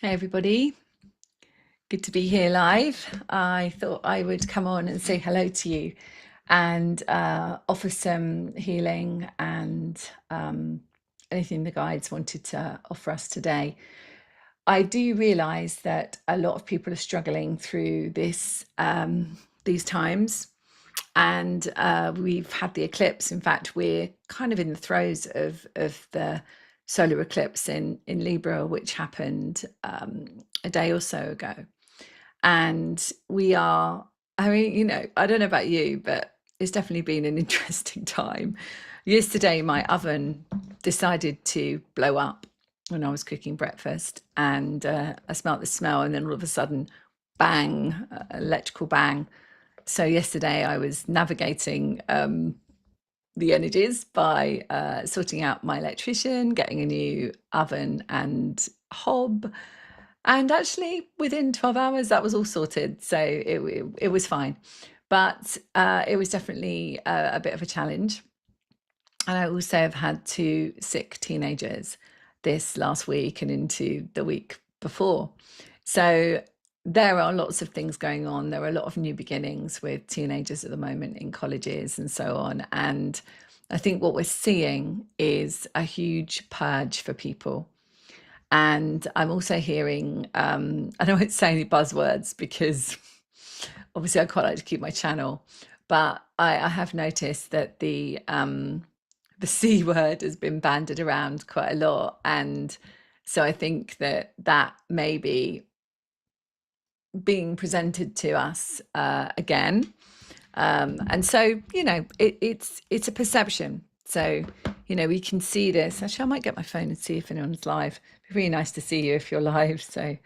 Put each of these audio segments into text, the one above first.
Hey everybody, good to be here live. I thought I would come on and say hello to you and offer some healing and anything the guides wanted to offer us today. I do realize that a lot of people are struggling through these times, and we've had the eclipse. In fact, we're kind of in the throes of the solar eclipse in Libra, which happened a day or so ago. And we are, I mean, I don't know about you, but it's definitely been an interesting time. Yesterday, my oven decided to blow up when I was cooking breakfast, and I smelt the smell, and then all of a sudden, bang, electrical bang. So yesterday I was navigating the energies by sorting out my electrician, getting a new oven and hob, and actually within 12 hours that was all sorted. So it was fine, but it was definitely a bit of a challenge. And I also have had two sick teenagers this last week and into the week before. So there are lots of things going on. There are a lot of new beginnings with teenagers at the moment in colleges and so on. And I think what we're seeing is a huge purge for people. And I'm also hearing, I don't want to say any buzzwords because obviously I quite like to keep my channel, but I have noticed that the C word has been banded around quite a lot. And so I think that that may be being presented to us again. And so, it's a perception. So, we can see this. Actually, I might get my phone and see if anyone's live. It'd be really nice to see you if you're live. So,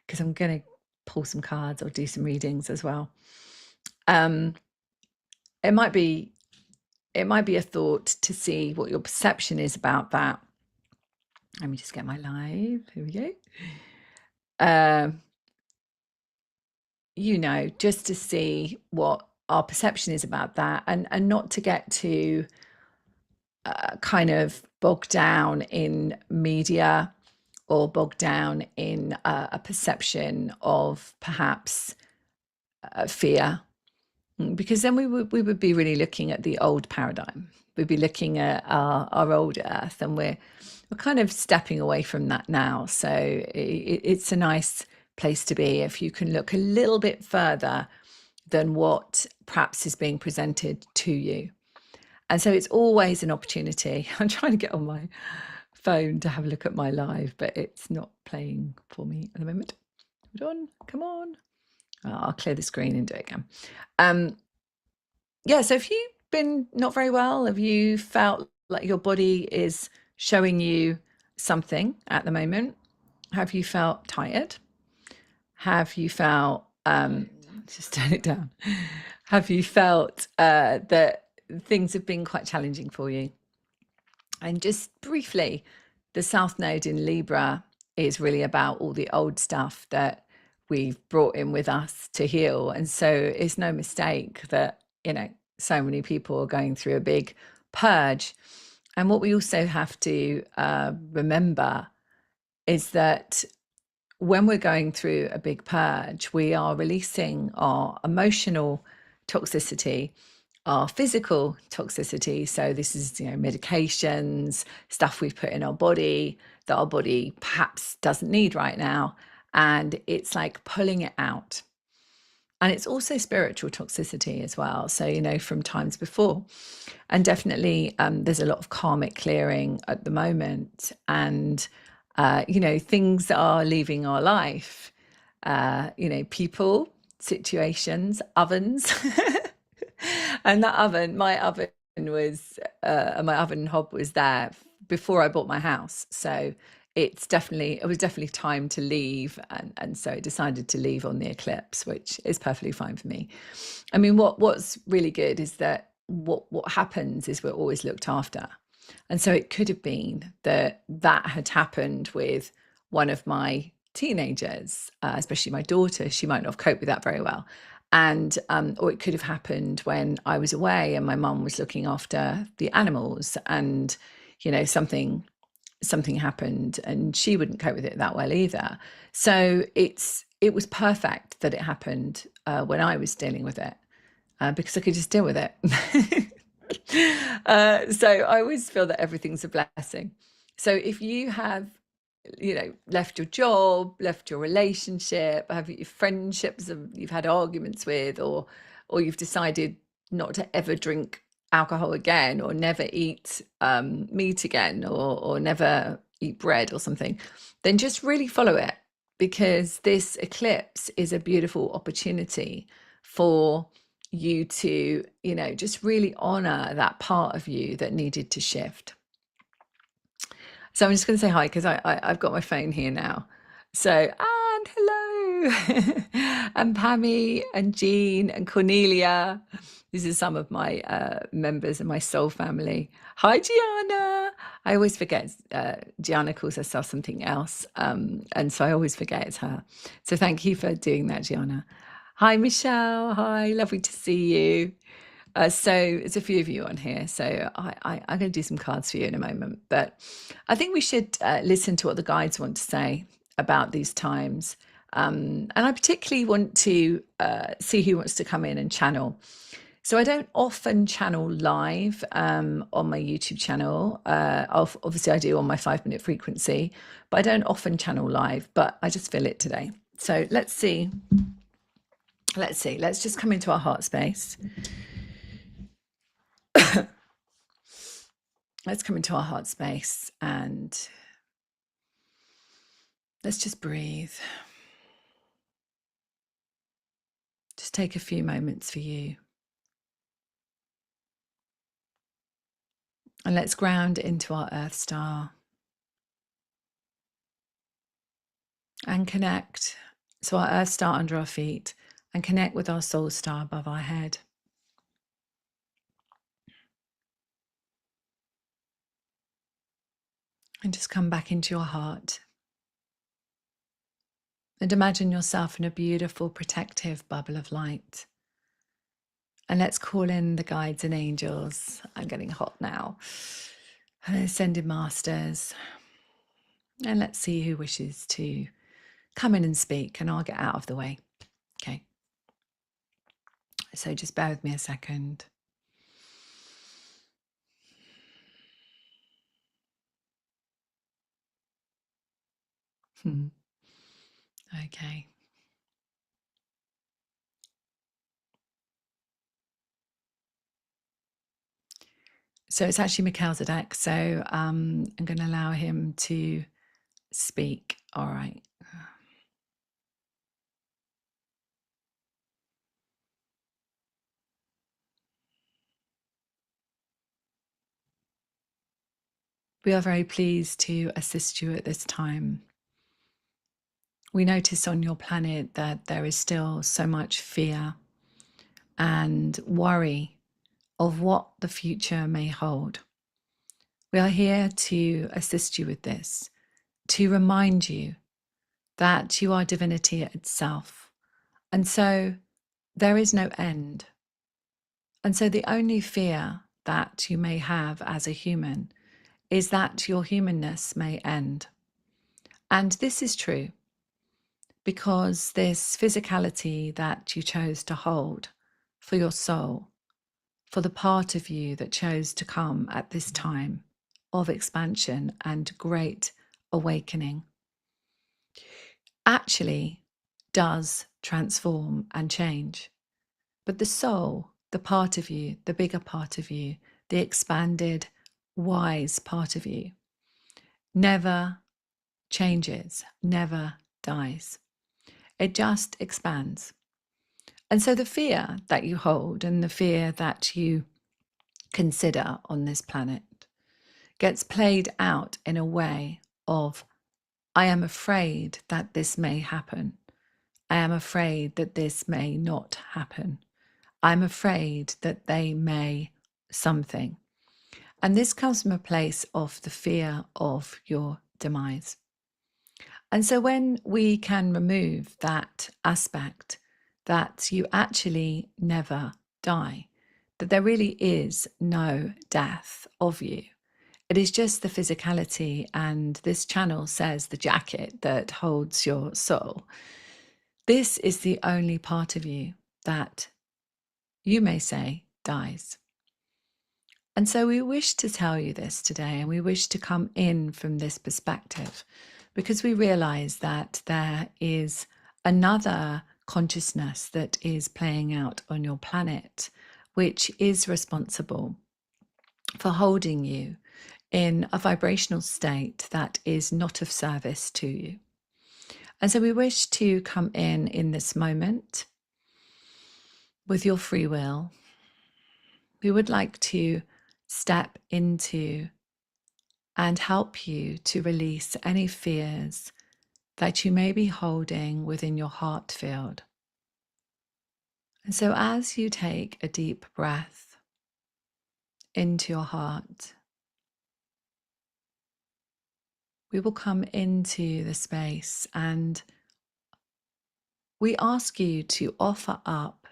because I'm going to pull some cards or do some readings as well. Um, it might be a thought to see what your perception is about that. Let me just get my live. Here we go. Just to see what our perception is about that, and not to get too kind of bogged down in media or bogged down in a perception of perhaps fear. Because then we would be really looking at the old paradigm. We'd be looking at our old earth, and we're kind of stepping away from that now. So it's a nice place to be if you can look a little bit further than what perhaps is being presented to you. And so it's always an opportunity. I'm trying to get on my phone to have a look at my live, but it's not playing for me at the moment. Hold on, come on. I'll clear the screen and do it again. So if you've been not very well, have you felt like your body is showing you something at the moment? Have you felt tired? Have you felt, just turn it down. Have you felt that things have been quite challenging for you? And just briefly, the South Node in Libra is really about all the old stuff that we've brought in with us to heal. And so it's no mistake that, so many people are going through a big purge. And what we also have to remember is that when we're going through a big purge, we are releasing our emotional toxicity, our physical toxicity. So this is, medications, stuff we've put in our body that our body perhaps doesn't need right now. And it's like pulling it out. And it's also spiritual toxicity as well. So, from times before. And definitely there's a lot of karmic clearing at the moment. And, things are leaving our life, people, situations, ovens. And that oven, my oven my oven hob was there before I bought my house. So it was definitely time to leave. And so I decided to leave on the eclipse, which is perfectly fine for me. I mean, what's really good is that what happens is we're always looked after. And so it could have been that had happened with one of my teenagers, especially my daughter. She might not have coped with that very well. And or it could have happened when I was away and my mum was looking after the animals, and something something happened, and she wouldn't cope with it that well either. So it was perfect that it happened when I was dealing with it, because I could just deal with it. So I always feel that everything's a blessing. So if you have, left your job, left your relationship, have your friendships you've had arguments with, or you've decided not to ever drink alcohol again, or never eat meat again, or never eat bread or something, then just really follow it, because this eclipse is a beautiful opportunity for you to, just really honor that part of you that needed to shift. So I'm just going to say hi, because I've got my phone here now. So, and hello, and Pammy and Jean and Cornelia. These are some of my members of my soul family. Hi, Gianna. I always forget Gianna calls herself something else. And so I always forget it's her. So thank you for doing that, Gianna. Hi, Michelle. Hi, lovely to see you. So there's a few of you on here. So I'm going to do some cards for you in a moment. But I think we should listen to what the guides want to say about these times. And I particularly want to see who wants to come in and channel. So I don't often channel live on my YouTube channel. Obviously, I do on my 5-minute frequency, but I don't often channel live. But I just feel it today. So let's see. Let's just come into our heart space. Let's come into our heart space and let's just breathe. Just take a few moments for you. And let's ground into our Earth Star and connect. So our Earth Star under our feet, and connect with our Soul Star above our head. And just come back into your heart. And imagine yourself in a beautiful, protective bubble of light. And let's call in the guides and angels. I'm getting hot now. And ascended masters. And let's see who wishes to come in and speak, and I'll get out of the way. Okay. So just bear with me a second. Okay. So it's actually Melchizedek. So I'm going to allow him to speak. All right. We are very pleased to assist you at this time. We notice on your planet that there is still so much fear and worry of what the future may hold. We are here to assist you with this, to remind you that you are divinity itself. And so there is no end. And so the only fear that you may have as a human is that your humanness may end. And this is true because this physicality that you chose to hold for your soul, for the part of you that chose to come at this time of expansion and great awakening, actually does transform and change. But the soul, the part of you, the bigger part of you, the expanded, wise part of you, never changes, never dies. It just expands. And so the fear that you hold and the fear that you consider on this planet gets played out in a way of, I am afraid that this may happen. I am afraid that this may not happen. I'm afraid that they may something. And this comes from a place of the fear of your demise. And so when we can remove that aspect, that you actually never die, that there really is no death of you, It is just the physicality, and this channel says the jacket that holds your soul. This is the only part of you that you may say dies. And so we wish to tell you this today, and we wish to come in from this perspective because we realize that there is another consciousness that is playing out on your planet, which is responsible for holding you in a vibrational state that is not of service to you. And so we wish to come in this moment with your free will. We would like to step into and help you to release any fears that you may be holding within your heart field. And so as you take a deep breath into your heart, we will come into the space and we ask you to offer up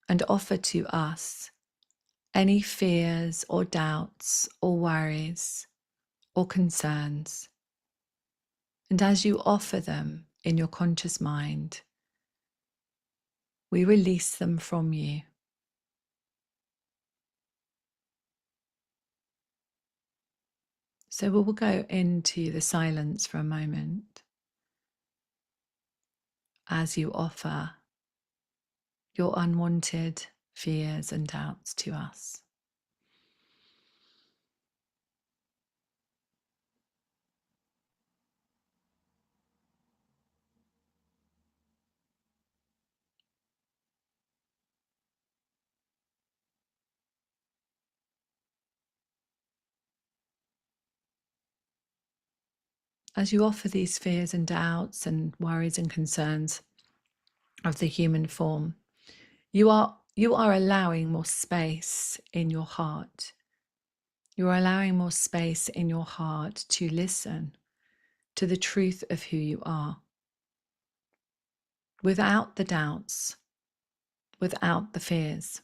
and offer to us any fears or doubts or worries or concerns. And as you offer them in your conscious mind, we release them from you. So we will go into the silence for a moment as you offer your unwanted fears and doubts to us. As you offer these fears and doubts and worries and concerns of the human form, you are allowing more space in your heart. You are allowing more space in your heart to listen to the truth of who you are, without the doubts, without the fears.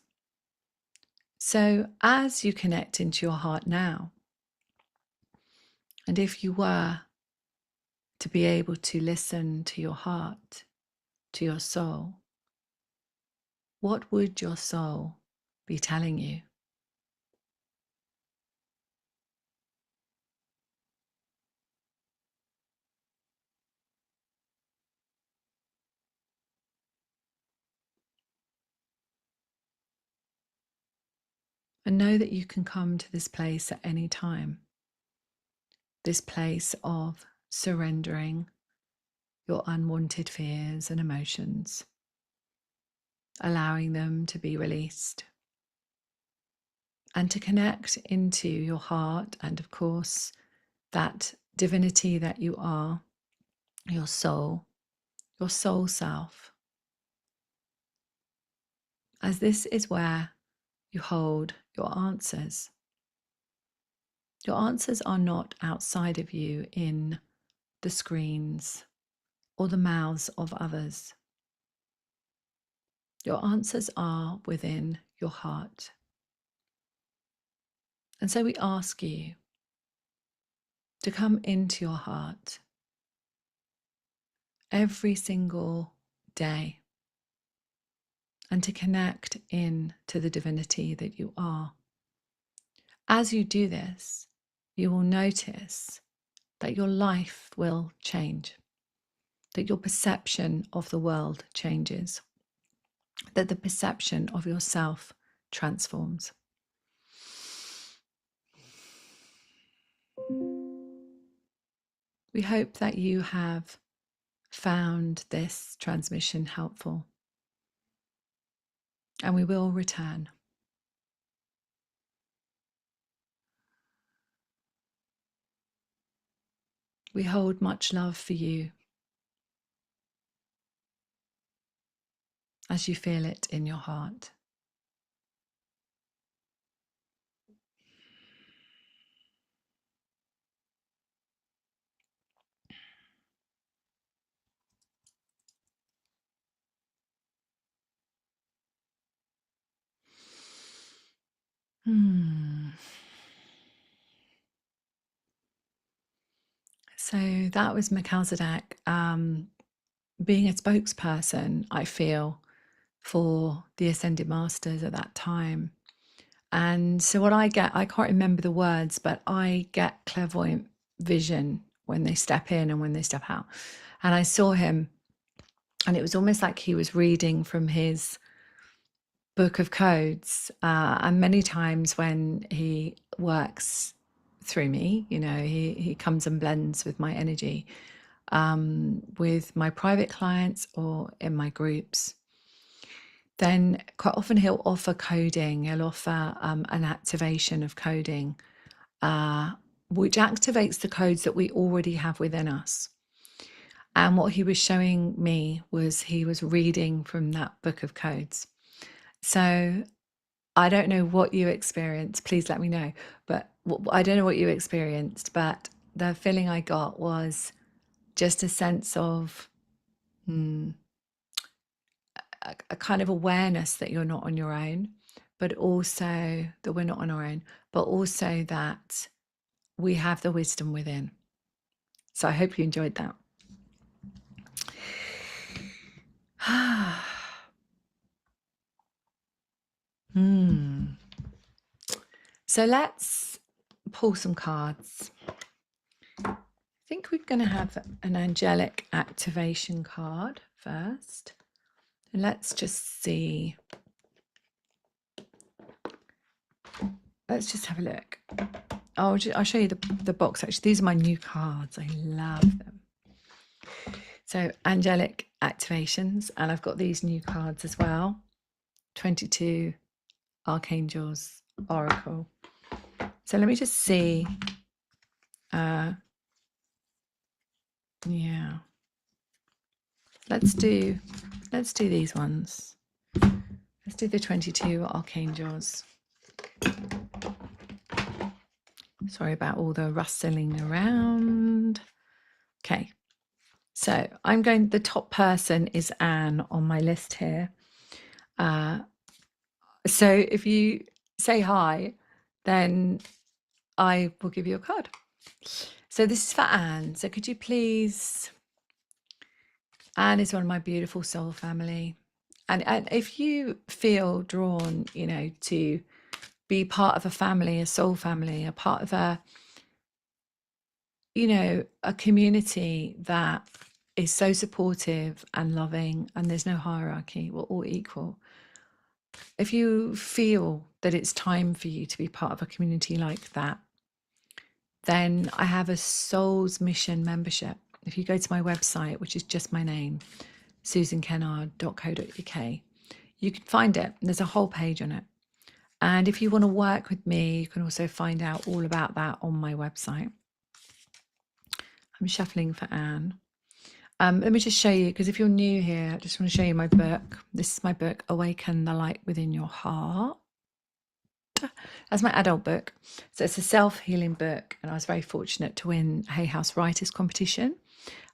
So as you connect into your heart now, and if you were to be able to listen to your heart, to your soul, what would your soul be telling you? And know that you can come to this place at any time, this place of surrendering your unwanted fears and emotions, allowing them to be released, and to connect into your heart and, of course, that divinity that you are, your soul self, as this is where you hold your answers. Your answers are not outside of you in the screens or the mouths of others. Your answers are within your heart. And so we ask you to come into your heart every single day and to connect in to the divinity that you are. As you do this, you will notice that your life will change, that your perception of the world changes, that the perception of yourself transforms. We hope that you have found this transmission helpful, and we will return. We hold much love for you as you feel it in your heart. So that was Melchizedek being a spokesperson, I feel, for the Ascended Masters at that time. And so what I get, I can't remember the words, but I get clairvoyant vision when they step in and when they step out. And I saw him, and it was almost like he was reading from his book of codes. And many times when he works through me, you know, he comes and blends with my energy, with my private clients or in my groups. Then quite often he'll offer coding, he'll offer an activation of coding, which activates the codes that we already have within us. And what he was showing me was he was reading from that book of codes. So I don't know what you experienced. Please let me know. But I don't know what you experienced, but the feeling I got was just a sense of a kind of awareness that you're not on your own, but also that we're not on our own, but also that we have the wisdom within. So I hope you enjoyed that. So let's pull some cards. I think we're going to have an angelic activation card first. And let's just see. Let's just have a look. I'll show you the box. Actually, these are my new cards. I love them. So angelic activations, and I've got these new cards as well. 22 Archangels Oracle. So let me just see. Yeah. Let's do these ones. Let's do the 22 Archangels. Sorry about all the rustling around. Okay. So I'm going, the top person is Anne on my list here. So if you say hi, then I will give you a card. So this is for Anne. So could you please, Anne is one of my beautiful soul family. And if you feel drawn, you know, to be part of a family, a soul family, a part of a, you know, a community that is so supportive and loving, and there's no hierarchy, we're all equal. If you feel that it's time for you to be part of a community like that, then I have a Soul's Mission membership. If you go to my website, which is just my name, susankennard.co.uk, you can find it. There's a whole page on it. And if you want to work with me, you can also find out all about that on my website. I'm shuffling for Anne. Let me just show you, because if you're new here, I just want to show you my book. This is my book, Awaken the Light Within Your Heart. That's my adult book. So it's a self-healing book, and I was very fortunate to win Hay House Writers competition,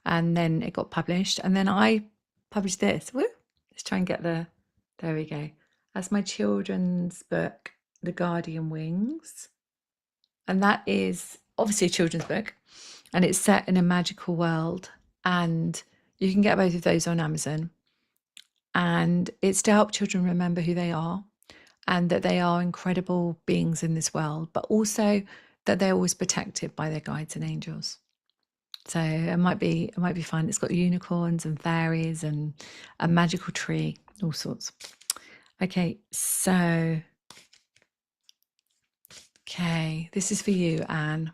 and then it got published, and then I published this. Woo! Let's try and get there we go. That's my children's book, The Guardian Wings, and that is obviously a children's book, and it's set in a magical world, and you can get both of those on Amazon, and it's to help children remember who they are, and that they are incredible beings in this world, but also that they're always protected by their guides and angels. So it might be fun. It's got unicorns and fairies and a magical tree, all sorts. Okay, so this is for you, Anne.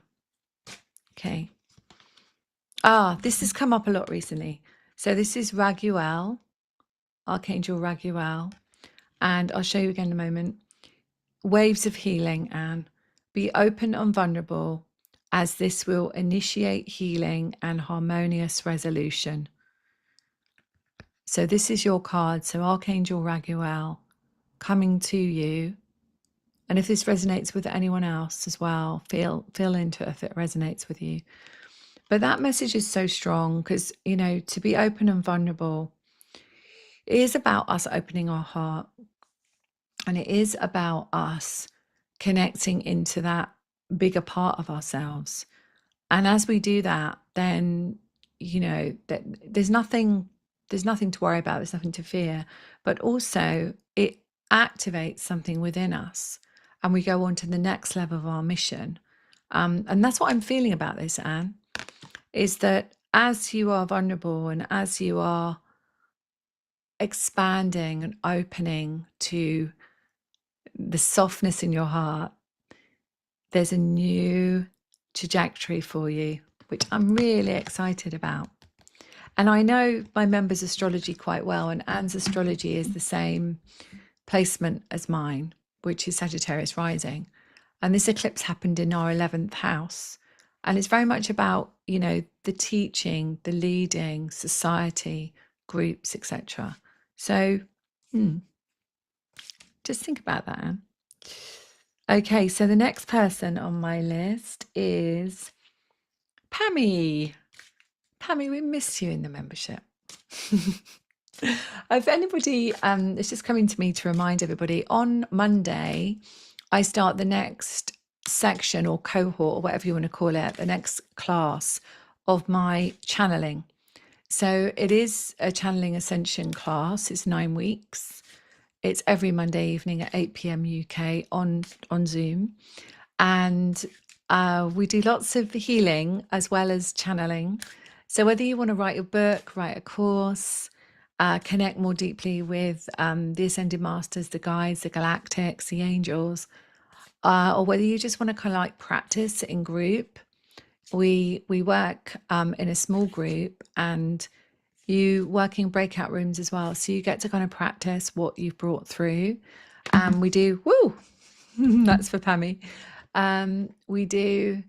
Okay. This has come up a lot recently. So this is Raguel, Archangel Raguel, and I'll show you again in a moment. Waves of healing, Anne. Be open and vulnerable, as this will initiate healing and harmonious resolution. So this is your card. So Archangel Raguel coming to you. And if this resonates with anyone else as well, feel into it if it resonates with you. But that message is so strong because, you know, to be open and vulnerable, it is about us opening our heart. And it is about us connecting into that bigger part of ourselves And as we do that, then, you know, that there's nothing to worry about, there's nothing to fear, but also it activates something within us and we go on to the next level of our mission. And that's what I'm feeling about this, Anne, is that as you are vulnerable and as you are expanding and opening to the softness in your heart, there's a new trajectory for you, which I'm really excited about. And I know my members' astrology quite well, and Anne's astrology is the same placement as mine, which is Sagittarius rising. And this eclipse happened in our 11th house. And it's very much about, you know, the teaching, the leading, society, groups, etc. So just think about that, Anne. Okay, so the next person on my list is Pammy. Pammy, we miss you in the membership. If anybody, it's just coming to me to remind everybody, on Monday, I start the next section or cohort or whatever you want to call it, the next class of my channeling. So it is a channeling ascension class. It's 9 weeks. It's every Monday evening at 8 p.m. UK on Zoom. And we do lots of healing as well as channeling. So whether you want to write a book, write a course, connect more deeply with the Ascended Masters, the guides, the galactics, the angels, or whether you just want to kind of like practice in group, we work in a small group, and you work in breakout rooms as well. So you get to kind of practice what you've brought through. We do, woo, that's for Pammy. We do,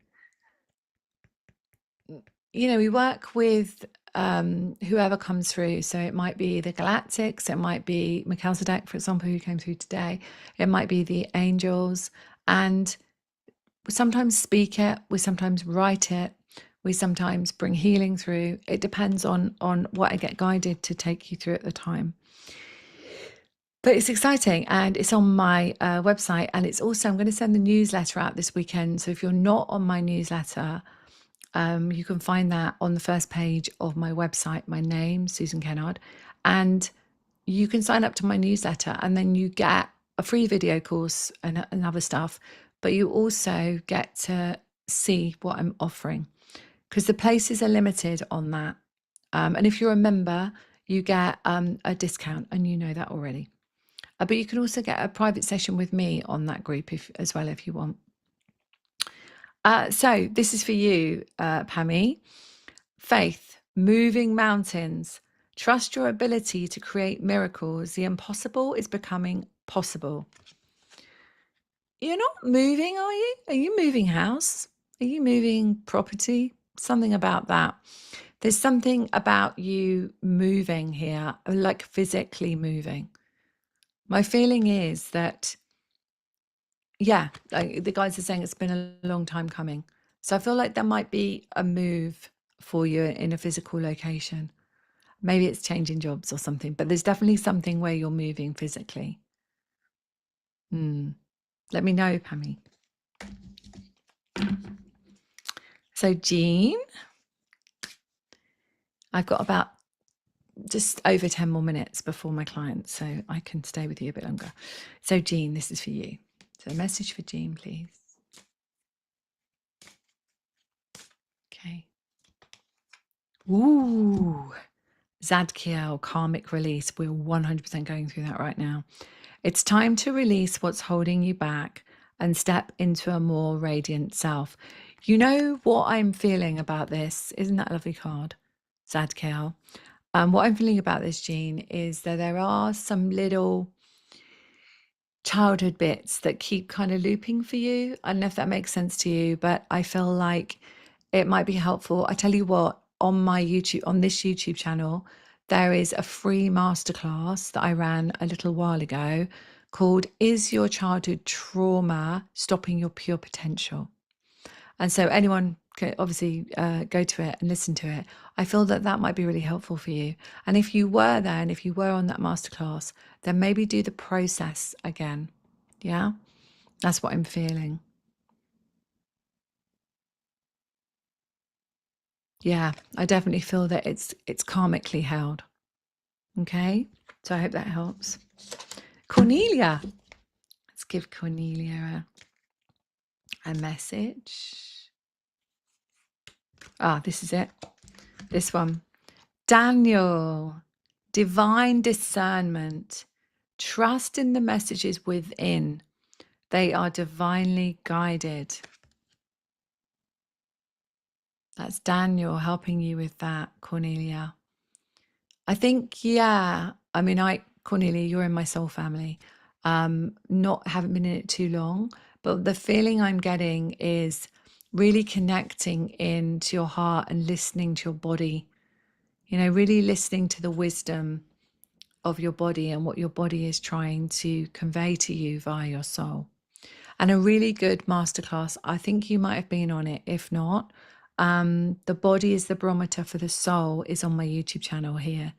you know, we work with whoever comes through. So it might be the galactics, it might be Melchizedek, for example, who came through today. It might be the angels. And we sometimes speak it, we sometimes write it, we sometimes bring healing through. It depends on what I get guided to take you through at the time. But it's exciting, and it's on my website, and it's also, I'm going to send the newsletter out this weekend. So if you're not on my newsletter, you can find that on the first page of my website, my name, Susan Kennard, and you can sign up to my newsletter, and then you get a free video course and other stuff, but you also get to see what I'm offering, because the places are limited on that. And if you're a member, you get a discount, and you know that already. But you can also get a private session with me on that group as well, if you want. So this is for you, Pammy. Faith, moving mountains. Trust your ability to create miracles. The impossible is becoming possible. You're not moving, are you? Are you moving house? Are you moving property? Something about that. There's something about you moving here, like physically moving. My feeling is that, yeah, like the guys are saying it's been a long time coming. So I feel like there might be a move for you in a physical location. Maybe it's changing jobs or something, but there's definitely something where you're moving physically. Let me know, Pammy. So Jean, I've got about just over 10 more minutes before my client, so I can stay with you a bit longer. So Jean, this is for you. So a message for Jean, please. Okay. Ooh, Zadkiel, karmic release. We're 100% going through that right now. It's time to release what's holding you back and step into a more radiant self. You know what I'm feeling about this? Isn't that a lovely card, Zadkiel? What I'm feeling about this, Jean, is that there are some little childhood bits that keep kind of looping for you. I don't know if that makes sense to you, but I feel like it might be helpful. I tell you what, on my YouTube, on this YouTube channel, there is a free masterclass that I ran a little while ago called Is Your Childhood Trauma Stopping Your Pure Potential? And so anyone can obviously go to it and listen to it. I feel that that might be really helpful for you. And if you were there and if you were on that masterclass, then maybe do the process again. Yeah, that's what I'm feeling. Yeah, I definitely feel that it's karmically held. Okay, so I hope that helps. Cornelia, let's give Cornelia a message. Ah, this is it. This one. Daniel, divine discernment. Trust in the messages within. They are divinely guided. That's Daniel helping you with that, Cornelia. I think, yeah. I mean, Cornelia, you're in my soul family. Haven't been in it too long, but the feeling I'm getting is really connecting into your heart and listening to your body. You know, really listening to the wisdom of your body and what your body is trying to convey to you via your soul. And a really good masterclass, I think you might have been on it. If not, the body is the barometer for the soul is on my YouTube channel here.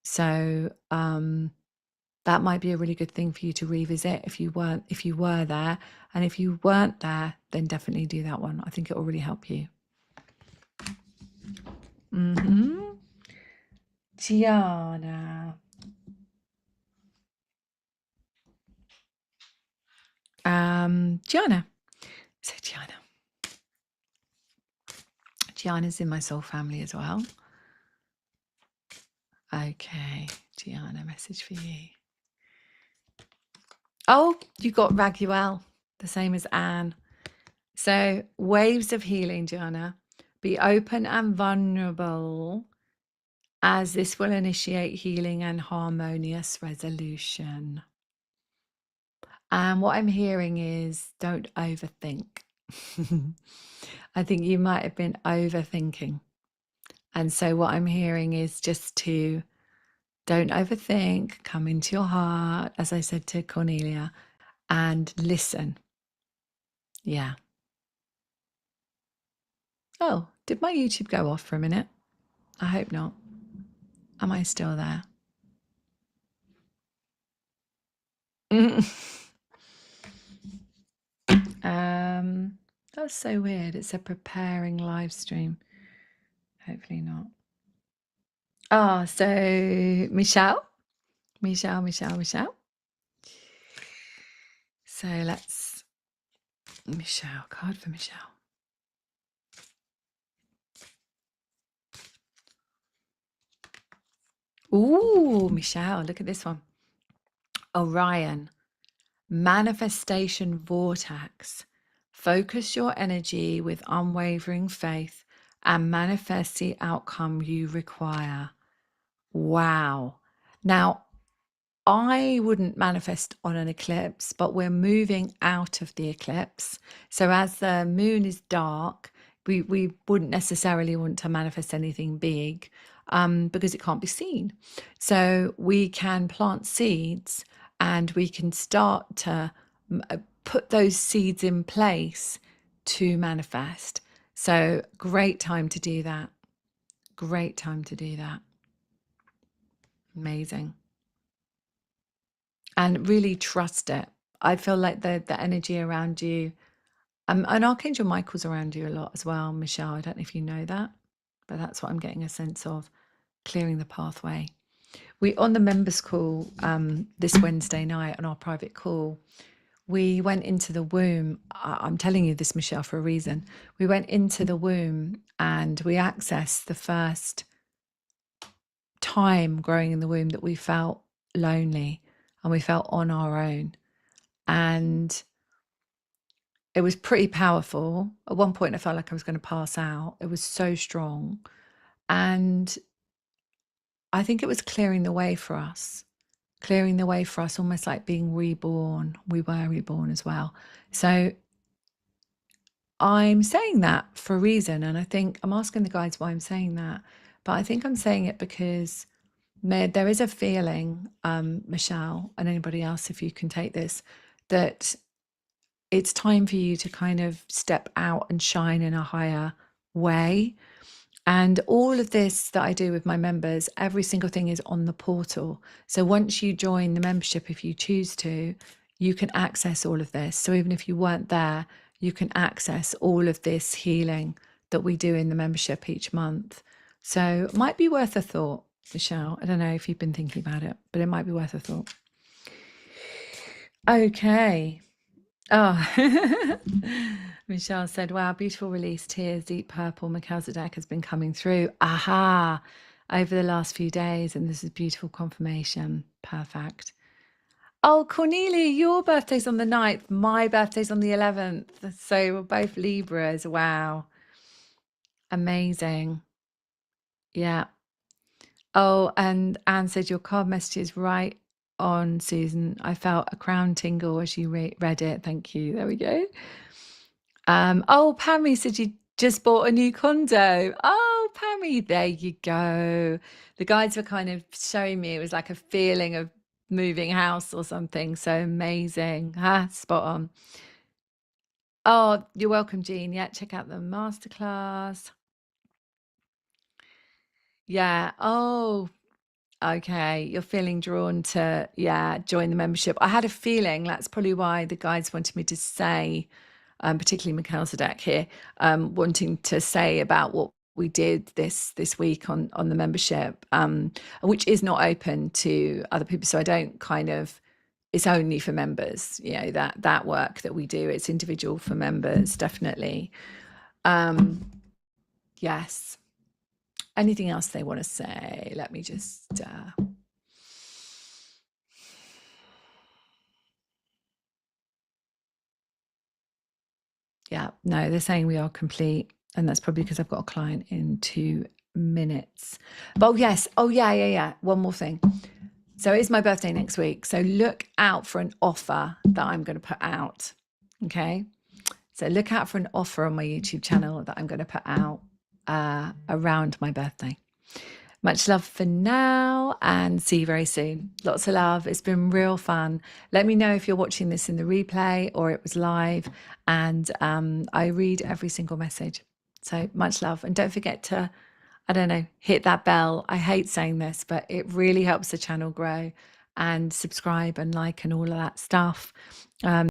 So that might be a really good thing for you to revisit if you were there. And if you weren't there, then definitely do that one. I think it will really help you. Gianna. Gianna. So Gianna's in my soul family as well. Okay, Gianna, message for you. Oh, you got Raguel, the same as Anne. So, waves of healing, Gianna. Be open and vulnerable, as this will initiate healing and harmonious resolution. And what I'm hearing is don't overthink. I think you might have been overthinking. And so, what I'm hearing is just to don't overthink, come into your heart, as I said to Cornelia, and listen. Yeah. Oh, did my YouTube go off for a minute? I hope not. Am I still there? That's so weird. It's a preparing live stream. Hopefully not. Ah, so Michelle. So let's Michelle, card for Michelle. Ooh, Michelle, look at this one. Orion, manifestation vortex. Focus your energy with unwavering faith and manifest the outcome you require. Wow. Now, I wouldn't manifest on an eclipse, but we're moving out of the eclipse. So as the moon is dark, we wouldn't necessarily want to manifest anything big because it can't be seen. So we can plant seeds and we can start to put those seeds in place to manifest. So great time to do that. Great time to do that. Amazing. And really trust it. I feel like the energy around you, and Archangel Michael's around you a lot as well, Michelle. I don't know if you know that, but that's what I'm getting a sense of, clearing the pathway. We on the members call this Wednesday night on our private call. We went into the womb. I'm telling you this, Michelle, for a reason. We went into the womb and we accessed the first time growing in the womb that we felt lonely and we felt on our own. And it was pretty powerful. At one point, I felt like I was going to pass out. It was so strong. And I think it was clearing the way for us, almost like being reborn. We were reborn as well. So I'm saying that for a reason. And I think I'm asking the guides why I'm saying that. But I think I'm saying it because there is a feeling, Michelle, and anybody else, if you can take this, that it's time for you to kind of step out and shine in a higher way. And all of this that I do with my members, every single thing is on the portal. So once you join the membership, if you choose to, you can access all of this. So even if you weren't there, you can access all of this healing that we do in the membership each month. So it might be worth a thought, Michelle. I don't know if you've been thinking about it, but it might be worth a thought. Okay. Oh, Michelle said, wow, beautiful release, tears, deep purple, Melchizedek has been coming through. Aha, over the last few days. And this is beautiful confirmation. Perfect. Oh, Cornelia, your birthday's on the 9th. My birthday's on the 11th. So we're both Libras. Wow. Amazing. Yeah. Oh, and Anne said your card message is right on, Susan. I felt a crown tingle as you read it. Thank you. There we go. Oh, Pammy said you just bought a new condo. Oh, Pammy, there you go. The guides were kind of showing me it was like a feeling of moving house or something. So amazing. Spot on. Oh, you're welcome, Jean. Yeah, check out the masterclass. Yeah. Oh, okay. You're feeling drawn to, join the membership. I had a feeling that's probably why the guides wanted me to say, particularly Melchizedek here, wanting to say about what we did this week on the membership, which is not open to other people. So I don't it's only for members, that work that we do, it's individual for members, definitely. Yes. Anything else they want to say? Let me just no, they're saying we are complete, and that's probably because I've got a client in 2 minutes. But yes, yeah. One more thing. So it's my birthday next week. So look out for an offer that I'm going to put out. Okay. So look out for an offer on my YouTube channel that I'm going to put out around my birthday. Much love for now, and see you very soon. Lots of love. It's been real fun. Let me know if you're watching this in the replay or it was live, and I read every single message. So much love, and don't forget to, I don't know, hit that bell. I hate saying this, but it really helps the channel grow, and subscribe and like and all of that stuff.